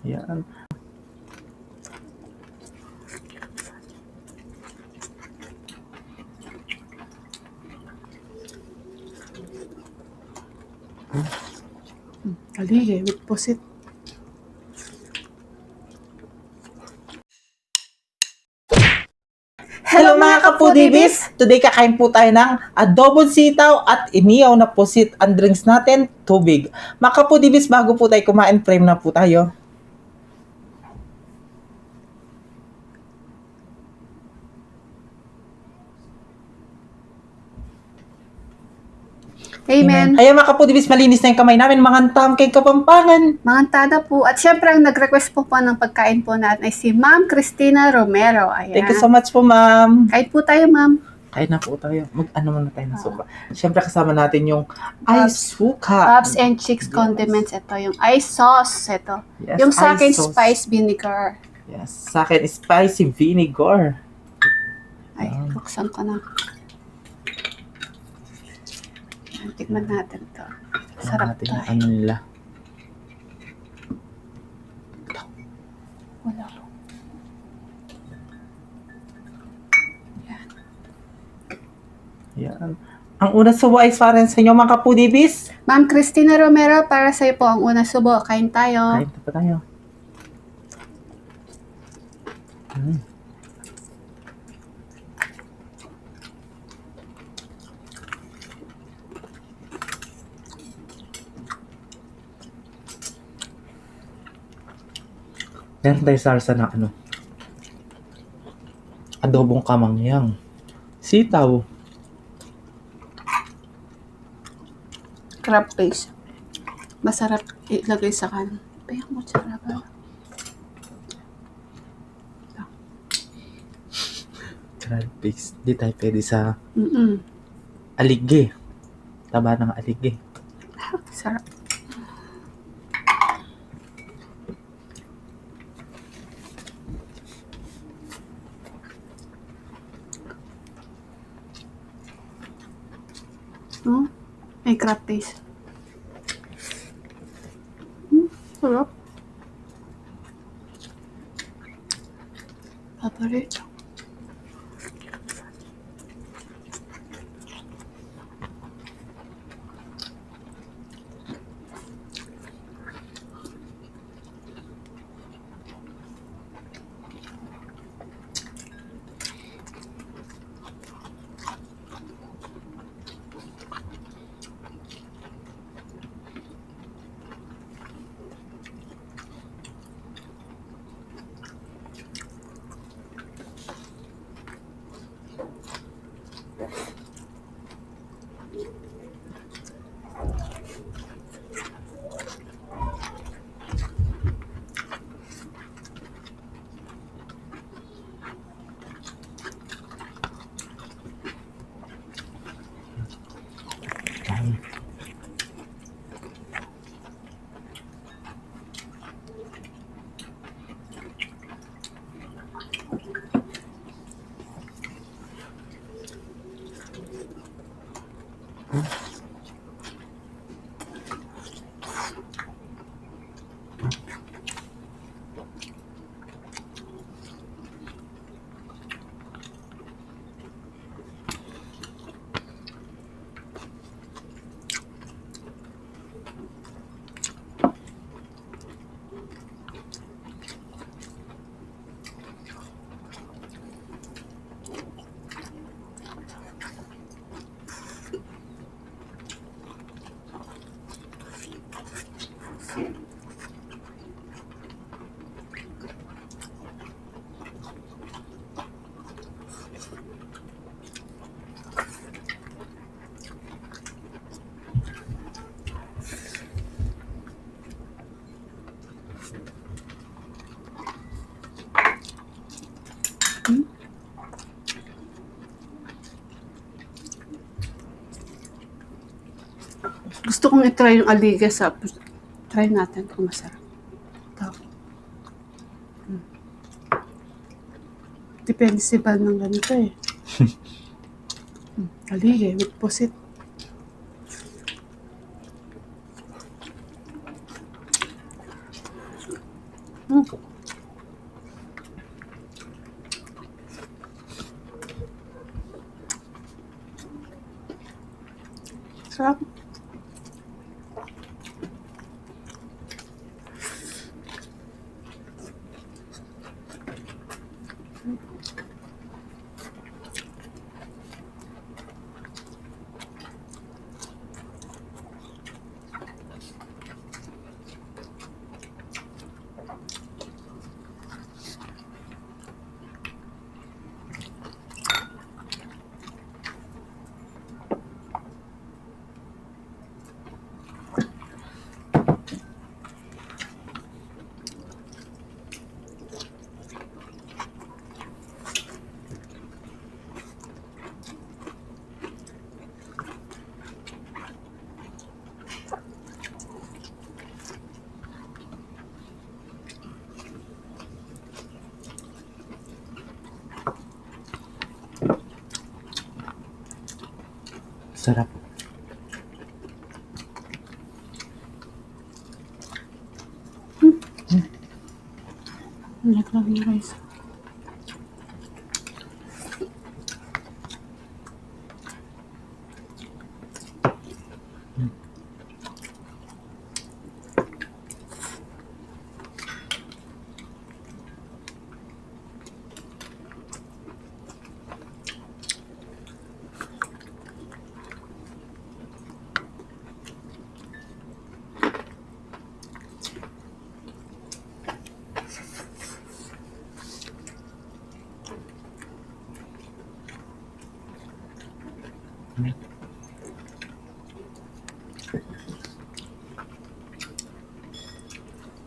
Yan. Kalige with pusit. Hello mga kapudibis! Today kakain po tayo ng adobong sitaw at iniyaw na pusit. Ang drinks natin, tubig. Mga kapudibis, bago po tayo kumain, frame na po tayo. Amen. Ayan mga kapudibis, malinis na yung kamay namin. Mga tamkay Kapampangan. Mga tada po. At syempre, ang nag-request po ng pagkain po natin ay si Ma'am Cristina Romero. Ayan. Thank you so much po, ma'am. Kain po tayo, Ma'am. Kain na po tayo. Mag-ano muna tayo ng suka. Siyempre kasama natin yung ice suka. Ups and chicks condiments. Ito, yung ice sauce. Ito. Yes, Yung sa akin, ice sauce. spice vinegar. Yes, sa akin, spicy vinegar. Ay, buksan ko na. Ayan, tikman natin to. Sarap natin to. yung ano nila. Wala. Yan. Ang una subo ay para sa inyo mga kapudibis. Ma'am Cristina Romero, para sa'yo po ang unang subo. Kain tayo. Kain na pa tayo. Meron tayo sarsa na ano. Adobong kamangyang. Sitaw. Crab paste. Masarap ilagay sa kanin. Payang mo sarap. Crab paste. Di tayo pwede sa Mm-mm. aligge. Taba ng aligge. Sarap. Oh, may crab paste. Sarap. Paborito. Gusto kong i-try yung aligga sa... Try natin kung masarap. Ito. Depende si Val ng ganito eh. Aligga with pusit. Mm. Sarap. Sarap. Naglag na rice.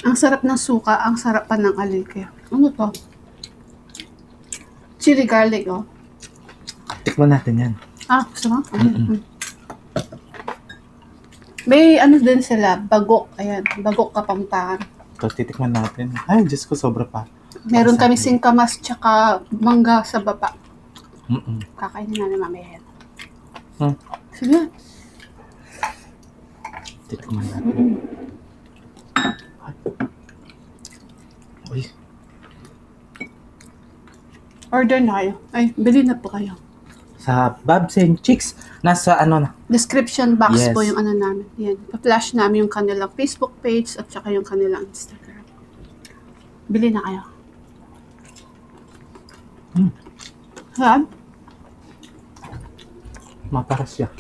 Ang sarap ng suka, ang sarap pa ng alike. Ano to? Chili garlic, oh. Tikman natin yan. Ah, gusto mo? May ano din sila, bagok. Ayan, bagok Kapampangan. Ito, titikman natin. Ay, Diyos ko, sobra pa. Meron kami Masarap. singkamas tsaka mangga sa baba. Mm-mm. Kakainin namin mamaya yan. Hmm. Sige. Titikman natin. Uy, Order na kayo. Ay, bili na po kayo. sa Babs and Chicks, nasa ano na. Description box Yes. po yung ano namin. Yan. Pa-flash namin yung kanilang Facebook page at saka yung kanilang Instagram. Bili na kayo. Saan? Maparas siya.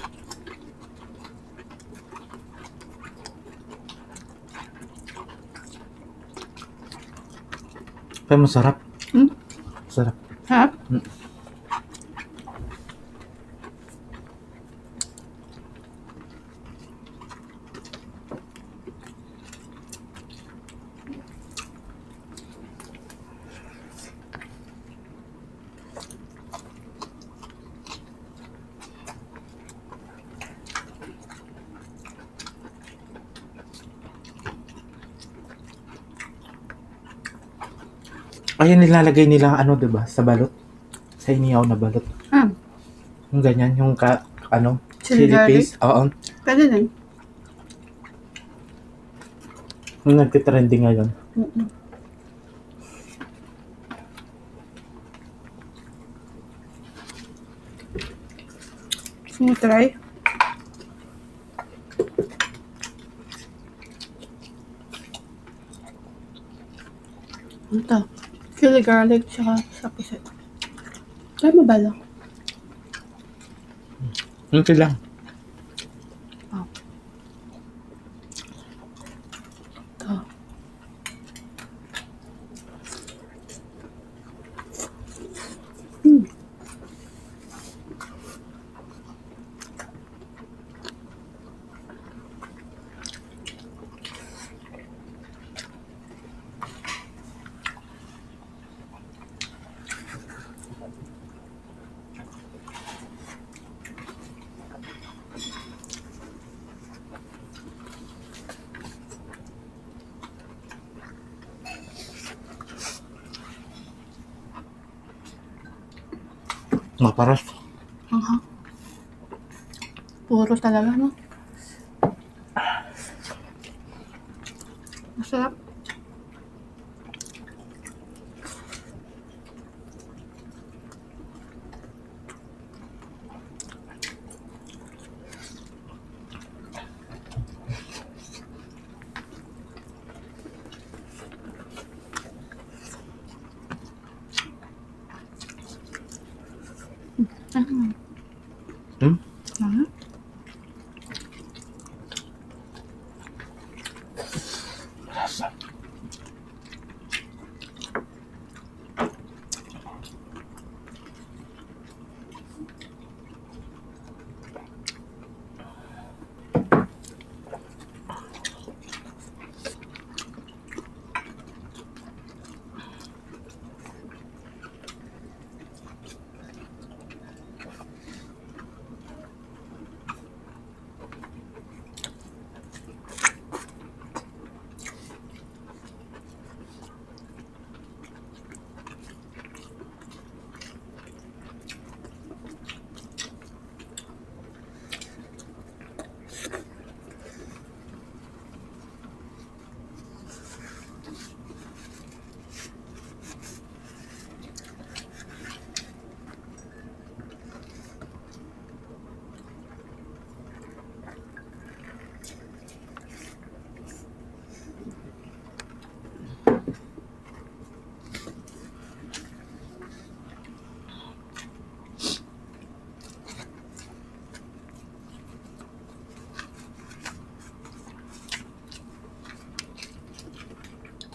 Pero masarap. Hmm? Sarap. Ha? Ayun, nilalagay nila ano, 'di ba? Sa balot. Sa inihaw na balot. Ah, Yung ganyan, yung ano, Chili chili garlic? paste. Oo. pwede din. Yung nagtitrending ngayon. Mm-mm. Gusto mo try? Ano to? Chili garlic tsaka sa pusit. Try mo ba lang? Yung lang. Oh. To. Maparas. Aha. Puro talaga, no? Masarap. Hmm?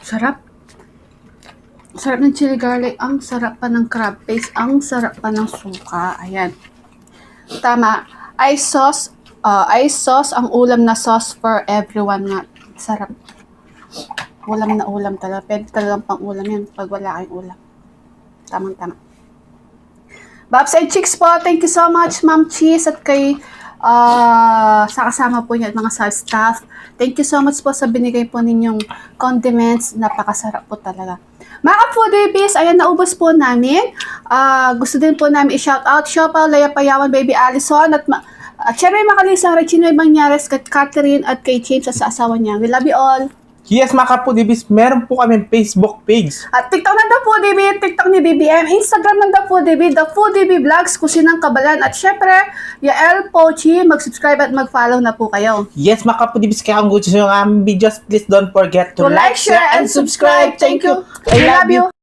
Sarap. Sarap ng chili garlic. Ang sarap pa ng crab paste. Ang sarap pa ng suka. Ayan. Tama. Ice sauce ang ulam na sauce for everyone nga. Sarap. Ulam na ulam talaga. Pwede talagang pang ulam yan pag wala kayong ulam. Tamang-tama. Babs and Chicks po, thank you so much, Ma'am Cheese, at kay sa kasama po niya at mga sales staff. Thank you so much po sa binigay po ninyong condiments. Napakasarap po talaga. Mga foodies, ayan, naubos po namin. Gusto din po namin i-shout out Shopal, Leia Payawan, Baby Allison, at syempre makalisang Regina Banyares, kay Catherine, at kay James sa asawa niya. We love you all. Yes, mga kapudibis, meron po kami Facebook page. At TikTok ng The Foodie, TikTok ni BBM, Instagram ng The Foodie Vlogs, Kusinang Kabalan, at syempre, Yael Pochi, mag-subscribe at mag-follow na po kayo. Yes, mga kapudibis, kaya kung gusto nyo ng aming videos, please don't forget to like, share, and subscribe. Thank you. I love you.